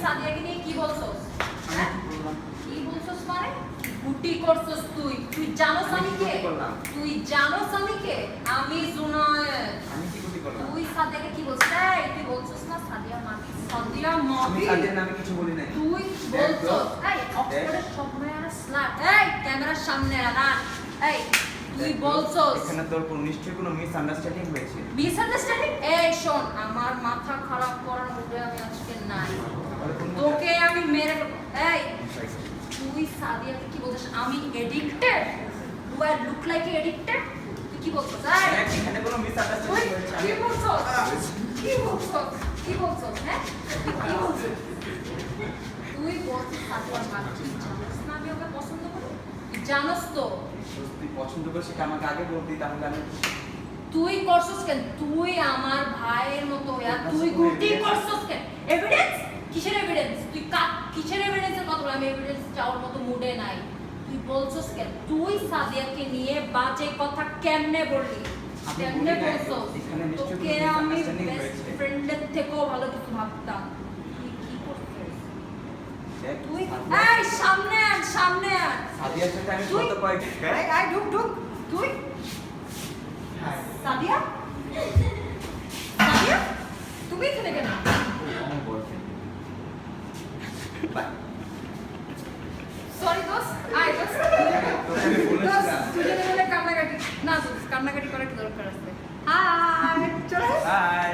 সাদিয়াকে নিয়ে কি বলছস? হ্যাঁ কি বলছস মানে গুটি করছস তুই? তুই জানোস আমি কে? তুই জানোস আমি কে? আমি জুনায়েদ। আমি কি গুটি করলাম? তুই সাদিয়াকে কি বলছিস? এই তুই বলছস না সাদিয়া মামি। সাদিয়া মামি আমি সাদিয়ার নামে কিছু বলি নাই। তুই বলছস এই অক্সফোর্ডের সব মেয়েরা স্ল্যাপ। এই ক্যামেরার সামনে আনা। এই তুই বলছস এখানে তোর নিশ্চয়ই কোনো মিসআন্ডারস্ট্যান্ডিং হয়েছে। মিসআন্ডারস্ট্যান্ডিং? এই শোন আমার মাথা খারাপ করার মুডে আমি আজকে নাই। তোকে আমি মেরে এই তুই সাদিয়াকে কি বলছিস? আমি addicted? Do I look like addicted? তুই কি বলছিস? এখানে কোনো মিসআন্ডারস্ট্যান্ডিং হয়েছে। কি বলছিস? কি বলছিস? কি বলছিস? হ্যাঁ কি বলছিস? তুই বলছিস সাদিয়ার মাকে জানোস না আমি ওকে পছন্দ করি? জানোস তো? তুই পছন্দ করিস সেটা আমাকে আগে বলতি তাহলে আমি তুই করছস কেন? তুই আমার ভাইয়ের মতো আর তুই গুটি করছস কেন? এভিডেন্স? কিসের এভিডেন্স? তুই কিসের এভিডেন্সের কথা বল? আমি এভিডেন্স চাওয়ার মতো মুডে নাই। তুই বলছস কেন? তুই সাদিয়াকে নিয়ে বাজে কথা কেমনে বললি? কেমনে বলছস? তোকে আমি বেস্ট ফ্রেন্ডের থেকেও ভালো কিছু ভাবতাম। তুই কি করছিস? তুই এই সামনে আয়, সামনে আয়। সাদিয়ার সাথে আমি কত কয়েক আয় ঢুক ঢুক। তুই সাদিয়া? সাদিয়া? তুমি এখানে কেন? আমার বয়ফ্রেন্ড সরি দোস্ত, আয় দোস্ত। আমি বলেছিলাম দুজনে মিলে কান্নাকাটি না দোস্ত, কান্নাকাটি করার কি দরকার আছে? হাই চলে হাই